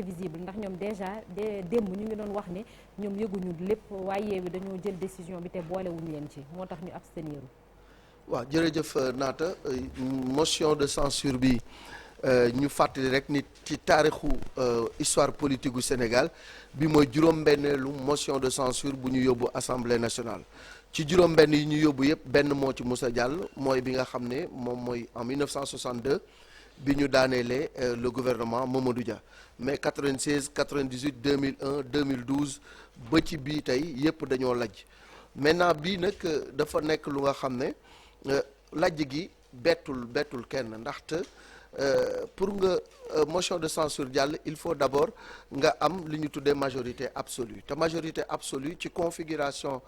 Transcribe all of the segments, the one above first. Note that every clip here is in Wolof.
prévisible ndax ñoom déjà démb ñu ngi doon wax ne ñoom yëguñu lépp waaye Yewwi dañoo jël décision bi te boolewuñu leen ci moo tax ñu abstenir. waaw jërëjëf Naata motion de censure bi ñu fàttali rek nit ci taarixu histoire politique gu Sénégal bi mooy juróom-benneelu motion de censure bu ñu yóbbu assemblée nationale ci juróom-benn yi ñu yóbbu yëpp benn moo ci mës a jàll mooy bi nga xam ne moom mooy en 1962 bi ñu daaneelee le gouvernement Mamadou Dia mais 96 98 2001 2012 ba ci bii tey yëpp dañoo lajj maintenant bii nag dafa nekk lu nga xam ne lajj gi bettul kenn ndaxte pour nga motion de censure jàll il faut d'abord nga am li ñu tuddee majorité absolue te majorité absolue ci configuration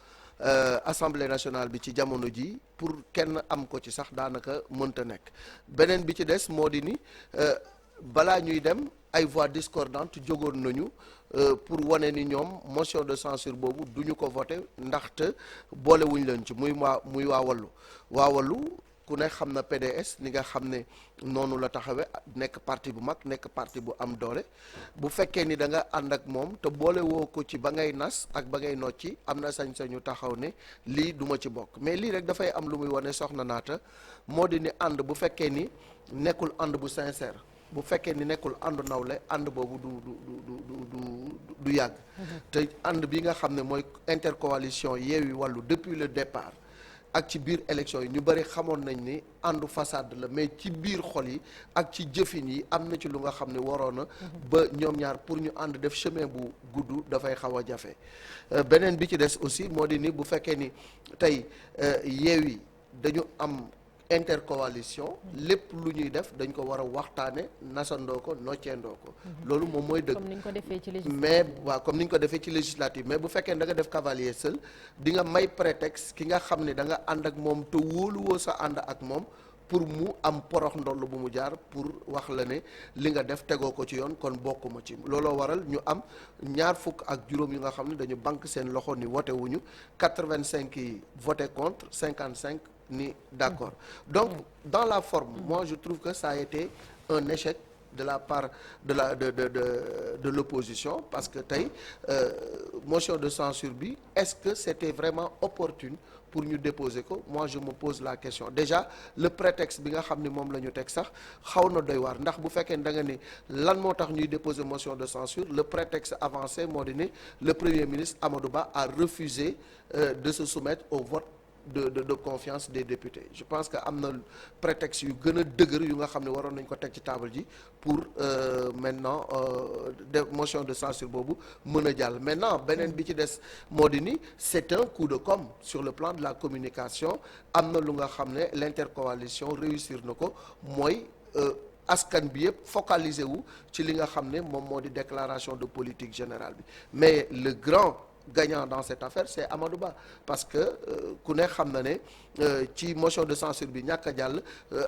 assemblée nationale bi ci jamono ji pour kenn am ko ci sax daanaka mënta nekk beneen bi ci des moo di ni balaa ñuy dem ay voix discordantes jógoon nañu pour wane ni ñoom motion de censure boobu duñu ko voté ndaxte boolewuñ leen ci muy waa Wallu ku ne xam na PDS ni nga xam ne noonu la taxawe nekk parti bu mag nekk parti bu am doole bu fekkee ni da nga ànd ak moom te boole woo ko ci ba ngay nas ak ba ngay nocci am na sañ-sañu taxaw ne lii duma ci bokk mais lii rek dafay am lu muy wane soxna Naata moo di ni ànd bu fekkee ni nekkul ànd bu sincère bu fekkee ni nekkul àndu nawle ànd boobu du yàgg te ànd bi nga xam ne mooy intercoalition Yewwi Wallu depuis le départ ak ci biir élection yi ñu bëri xamoon nañ ni àndu façade la mais ci biir xol yi ak ci jëfin yi am na ci lu nga xam ne waroon na ba ñoom ñaar pour ñu ànd def chemin bu gudd dafay xaw a jafe beneen bi ci des aussi moo di ni bu fekkee ni tey Yewwi dañu am intercoalition lépp lu ñuy def dañ ko war a waxtaane nasandoo ko nocceendoo ko loolu moom mooy dëgg comme ni ñu ko defee ci législative mais waaw comme ni ñu ko defee ci législative mais bu fekkee da nga def cavalier seul di nga may prétexte ki nga xam ne da nga ànd ak moom te wóoluwoo sa ànd ak moom pour mu am porox ndoll bu mu jaar pour wax la ne li nga def tegoo ko ci yoon kon bokkuma ci looloo waral ñu am ñaar fukk ak juróom yu nga xam ne dañu banque seen loxo ni voté wuñu 85 yi voté contre 55 ni d'accord donc dans la forme moi je trouve que ça a été un échec de la part de l'opposition parce que tey motion de censure bi est-ce que c'était vraiment opportune pour ñu déposer ko moi je me pose la question déjà le prétexte bi nga xam ne moom la ñu teg sax xaw na doy waar ndax bu fekkee da nga ne lan moo tax ñuy déposer motion de censure le prétexte avancé moo di ne le premier ministre Amadou Ba a refusé de se soumettre au vote de confiance des députés je pense que am na prétexte yu gën a dëgër yu nga xam ne waroon nañ ko teg ci table ji pour maintenant de motion de censure boobu mën a jàll maintenant beneen bi ci des moo di ni c'est un coup de com sur le plan de la communication am na lu nga xam ne l'intercoalition réussir na ko mooy askan bi yëpp focaliser wu ci li nga xam ne moom moo di déclaration de politique générale bi mais le grand gagnant dans cette affaire c'est Amadou Ba parce que ku ne xam na ne ci motion de censure bi ñàkk a jàll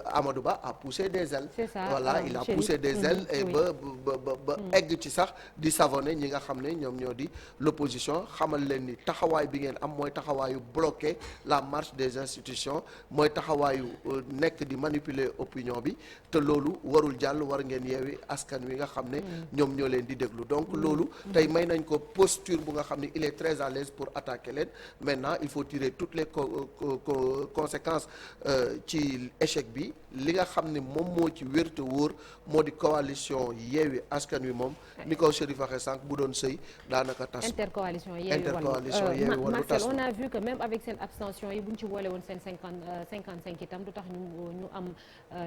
Amadou Ba a poussé des ailes voilà il a poussé des ailes et ba egg ci sax di savonner ñi nga xam ne ñoom ñoo di l'opposition xamal leen ni taxawaay bi ngeen am mooy taxawaayu bloquer la marche des institutions mooy taxawaayu nekk di manipuler opinion bi te loolu warul jàll war ngeen yeewi askan wi nga xam ne ñoom ñoo leen di déglu donc loolu tey may nañ ko posture bu nga xam ne il est très à l'aise pour attaquer leen maintenant il faut tirer toutes les conséquences ci échec bi li nga xam ne moom moo ci wér te wóor moo di coalition Yewwi Askan Wi moom ni ko Chérif waxee sànq bu doon sëy daanaka tas intercoalition Yewwi Wallu Marcel on a vu que même avec seen abstention yi bu ñu ci boole woon seen 55 itam du tax ñu am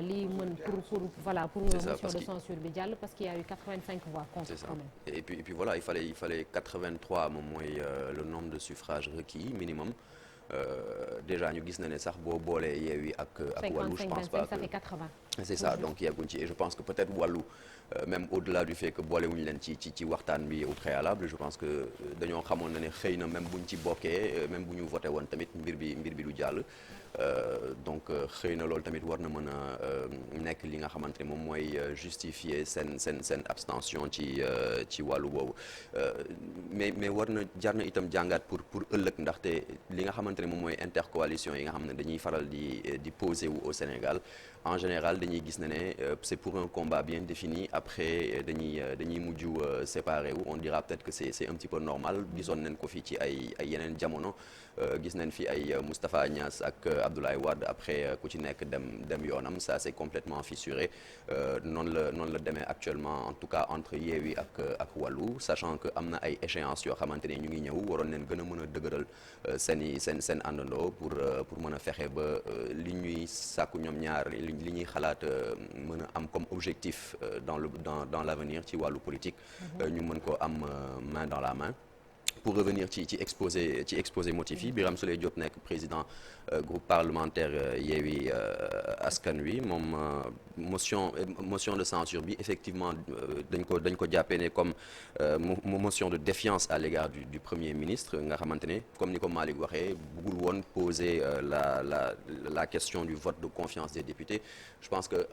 lii mën pour voilà pour motion de censure bi jàll parce qu'il y a eu 85 voix contre quand même. Et puis voilà il fallait 83 moom mooy le nombre de suffrages requis minimum déjà ñu gis na ne sax boo boolee Yewwi ak Wallu je pense pas que ça fait 80 c'est ça donc yegguñ ci et je pense que peut-être Wallu même au-delà du fait que boolewuñu leen ci waxtaan bi au préalable je pense que dañoo xamoon na ne xëy na même buñ ci bokkee même bu ñu voté woon tamit mbir bi du jàll donc xëy na loolu tamit war na mën a nekk li nga xamante ne moom mooy justifier seen abstention ci wàllu boobu mais jar na itam jàngat pour ëllëg ndaxte li nga xamante ne moom mooy intercoalition yi nga xam ne dañuy faral di poser wu au Sénégal en général dañuy gis ne c'est pour un combat bien défini après dañuy mujj séparé wu. On dira peut-être que c'est un petit peu normal. Gisoon nañ ko fii ci ay yeneen jamono. Gis nañ fi ay Moustapha Niasse ak Abdoulaye Wade après ku ci nekk dem yoonam. Ça c'est complètement fissuré. Noonu la demee actuellement en tout cas entre Yewwi ak Wallu, sachant que am na ay échéances yoo xamante ne ñu ngi ñëw waroon leen gën a mën a dëgëral seen àndandoo pour mën a fexe ba li ñuy sàkku ñoom ñaar li ñuy xalaat mën a am comme objectif dans l'avenir ci wàllu politique ñu mën ko am main dans la main. Pour revenir ci exposé motif yi, Birame Souleye Diop nekk président groupe parlementaire Yewwi Askan Wi moom motion de censure bi effectivement dañ ko jàppee ne comme motion de défiance à l'égard du premier ministre nga xamante ne comme ni ko Malick waxee bëggul woon poser la question du vote de confiance des députés. Je pense que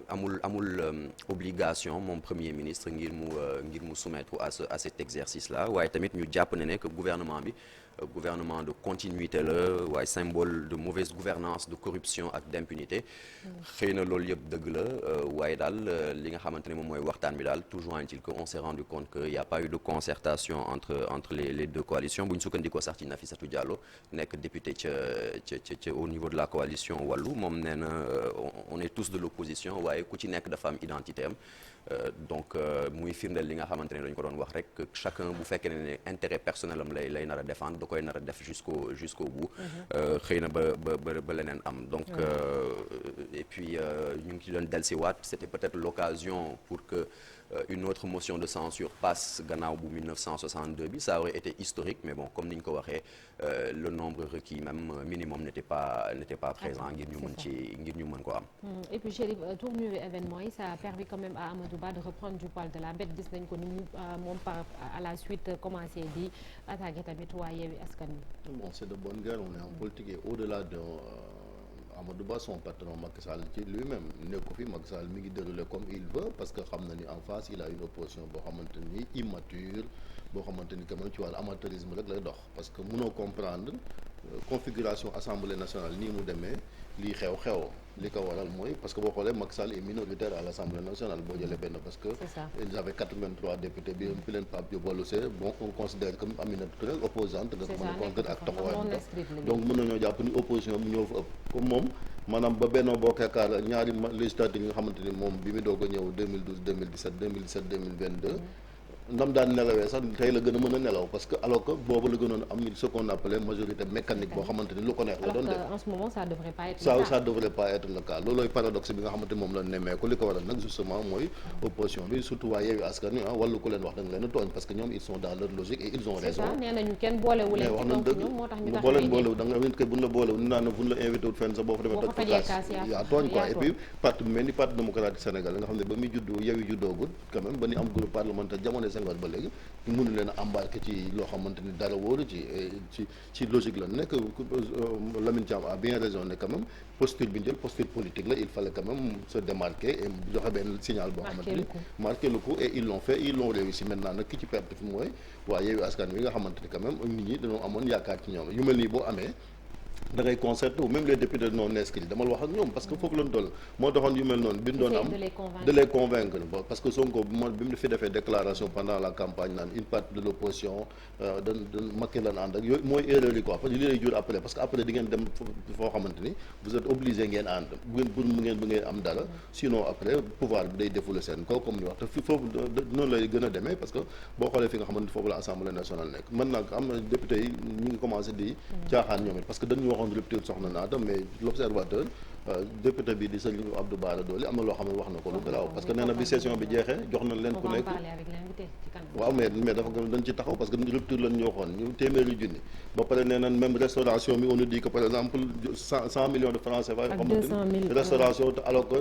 amul obligation moom premier ministre ngir mu soumettre à cet exercice là, waaye tamit ñu jàpp ne que gouvernement de continuité la, waaye symbole de mauvaise gouvernance, de corruption ak d'impunité. Xëy na loolu yëpp dëgg la, waaye daal li nga xamante ne moom mooy waxtaan bi daal toujours est-il que on s'est rendu compte que y a pas eu de concertation entre les deux coalitions. Bu ñu sukkandikoo sax ci Nafissatou Diallo nekk député ca au niveau de la coalition Wallu, moom nee na on est tous de l'opposition, waaye ku ci nekk dafa am identité am. Donc muy firndeel li nga xamante ne dañu ko doon wax rek que chacun bu fekkee ne intérêt personnel am lay nar a défendre da koy nar a def jusqu'au bout. Xëy na ba leneen am. Donc et puis ñu ngi ci doon dellusiwaat, c'était peut-être l'occasion pour que une autre motion de censure passe gannaaw bu 1962 bi. Ça aurait été historique, mais bon comme ni ñu ko waxee le nombre requis même minimum n'était pas présent ngir ñu mën ko am. Et puis Chérif, tournure événement yi ça a permis quand même à Amadou Ba de reprendre du poil de la bête. Gis nañ ko ni mu moom à la suite commencé di attaquer tamit waa Yewwi Askan Wi. Bon, c'est de bonne guerre, on est en politique et au-delà de Amadou Ba, son patron Macky Sall ci lui-même nekku fi. Macky Sall mi ngi déroulé comme il veut parce que xam na ni en face il a une opposition boo xamante ni immature, boo xamante ni quand même ci wàllu amateurisme rek lay dox. Parce que mënoo comprendre configuration assemblée nationale nii mu demee lii xew li ko waral mooy parce que boo xoolee Macky Sall est minoritaire à l'Assemblée nationale boo jëlee benn parce que ils avaient 83 députés bi fi leen Pape Diop Wallu bon on considère comme Aminata Touré opposante nga ko mën a considérer ak taxawaayam donc mën nañoo jàpp ni opposition bi ñoo fa ëpp comme moom maanaam ba Benno Bokk Yaakaar ñaari législative yi nga xamante ni moom bi mu doog a ñëw 2012 2017 2022 ndam daan nelawee sax tey la gën a mën a nelaw parce que alors que boobu la gënoon am ce qu'on appelait majorité mécanique boo xamante ni lu ko neex la doon def. Alors que en ce moment ça devrait pas être le cas. Ça devrait pas être le cas loolooy paradoxe bi nga xamante ni moom la nemmeeku li ko waral nag justement mooy opposition bi surtout waa Yewwi Askan Wi Wallu ku leen wax da nga leen a tooñ parce que ñoom ils sont dans leur logique et ils ont raison. c'est ça nee nañu kenn boolewu leen ci donc ñoom moo tax ñu tax boo leen boolewu da nga kay buñ la boolewu ni naan ne buñ la invité wut fenn sax boo fa demee toj ko kaas yaa tooñ quoi. Et puis parti bi mel ni parti démocratique Sénégal nga xam ne ba muy juddoo Yewwi juddoogut quand même ba ni am groupe parlementaire jamono Senghor ba léegi ñu mënu leen a embarqué ci loo xamante ni dara wóoru ci logique la nekk. Lamine Thiam a bien raison ne quand même posture bi ñu jël posture politique la, il fallait quand même se démarquer et joxe benn signal boo xamante ni marquer le coup et ils l'ont fait, ils l'ont réussi. Maintenant nag ki ci perte fi mooy waa Yewwi Askan Wi nga xamante ni quand même nit ñi dañoo amoon yaakaar ci ñoom yu mel nii boo amee da ngay concerté ou même les députés non inscrits damal wax ak ñoom parce que foofu lañ toll moo taxoon yu mel noonu bi ñu doon am de les convaincre parce que Sonko bi mu fi defee déclaration pendant la campagne naan une partie de l'opposition da Macky lan ànd ak yooyu mooy erreur yi quoi parce que li lay jur après parce que après di ngeen dem foo xamante ni vous êtes obligé ngeen ànd bu ngeen am dara sinon après pouvoir bi day défouler seen kaw comme ni wax te fi foofu noonu lay gën a demee parce que boo xoolee fi nga xamante foofu la Assemblée nationale nekk maintenant am na député yi ñu ngi commencé di caaxaan ñoom it parce que dañu waxoon rupture soxna naata mais l'observateur député bi di sëñ Abdou Bara Dolly am na loo xam ne wax na ko lu garaaw parce que nee na bi session bi jeexee jox na leen ku nekk waaw mais dafa dañ ci taxaw parce que rupture lañ ñu waxoon ñu téeméeri junni ba pare nee na même restauration bi on nous dit que par exemple 100 millions de francs CFA yoo xamante ni restauration alors que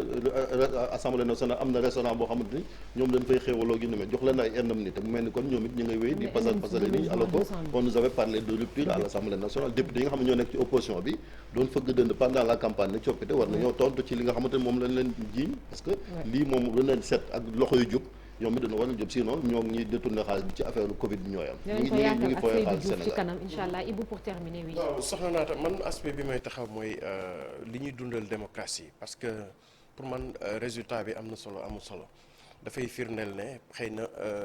Assemblée nationale am na restaurant boo xamante ni ñoom dañ fay xéewaloo gi ni mais jox leen ay indemnité mu mel ni kon ñoom it ñu ngay wéy di pasare nii alors que on nous avait parlé de rupture à l'Assemblée nationale député yi nga xam ne ñoo nekk ci opposition bi doon fëgg dënd pendant la campagne ne coppite war na ñoo tontu ci li nga xamante ne moom lañ leen jiiñ parce que lii moom lu leen set ak loxo yu jub ñoom it dana war a jub sinon ñoo ngi détourné xaalis bi ci affaire Covid bi ñooy am ñu ngi fooyee xaalis Sénégal ci kanam inchallah Ibou pour terminer oui. waaw soxna naata man aspect bi may taxaw mooy li ñuy dundal démocratie parce que pour man résultat bi am na solo amul solo dafay firndeel ne xëy na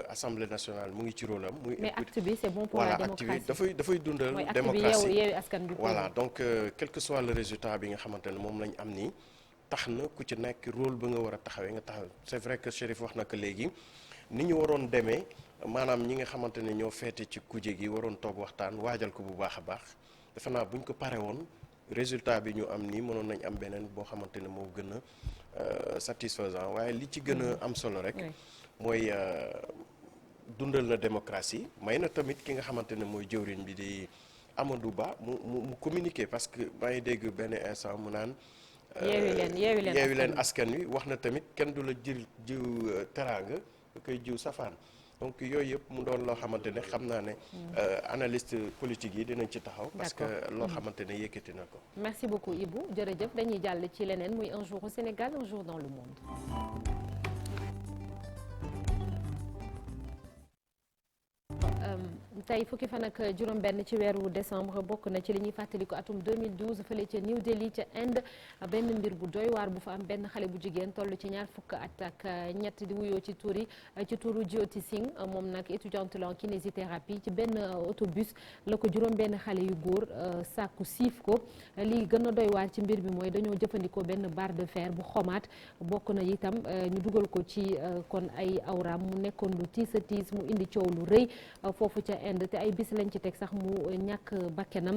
assemblée nationale mu ngi ci rôle am. muy mais acte bi c'est bon pour la démocratie. acte bi dafay dundal démocratie yeewi askan bi. voilà donc quel que soit le résultat bi nga xamante ne moom lañ am nii tax na ku ci nekk rôle ba nga war a taxawee nga taxaw c'est vrai que Chérif wax na ko léegi ni ñu waroon demee maanaam ñi nga xamante ne ñoo feete ci kuje gi waroon toog waxtaan waajal ko bu baax a baax defe naa buñ ko pare woon résultat bi ñu am nii mënoon nañ am beneen boo xamante ne moo gën a satisfaisant waaye li ci gën a am solo rek mooy dundal na démocratie may na tamit ki nga xamante ne mooy jëwriñ bi di Amadou Ba mu communiquer parce que maa ngi dégg benn instant mu naan yeewi leen askan wi wax na tamit kenn du la jiw teraanga da koy jiw safaan donc yooyu yëpp mu doon loo xamante ne xam naa ne analyste politique yi dinañ ci taxaw parce que loo xamante ne yëkkati na ko. Merci beaucoup Ibou jërëjëf dañuy jàll ci leneen muy un jour au Sénégal un jour dans le monde. tey fukki fan ak juróom-benn ci weeru décembre bokk na ci li ñuy fàttaliku atum 2012 fële ca New Delhi ca Inde benn mbir bu doy waar bu fa am benn xale bu jigéen toll ci ñaar fukk at ak ñett di wuyoo ci turu Jyoti Singh moom nag étudiante la en kinésithérapie ci benn autobus la ko juróom-benn xale yu góor sàkku siif ko li gën a doy waar ci mbir bi mooy dañoo jëfandikoo benn barre de fer bu xomaat bokk na itam ñu dugal ko ci kon ay awraam mu nekkoon lu tiis a tiis mu indi coow lu rëy foofu ca Inde te ay bis lañ ci teg sax mu ñàkk bakkanam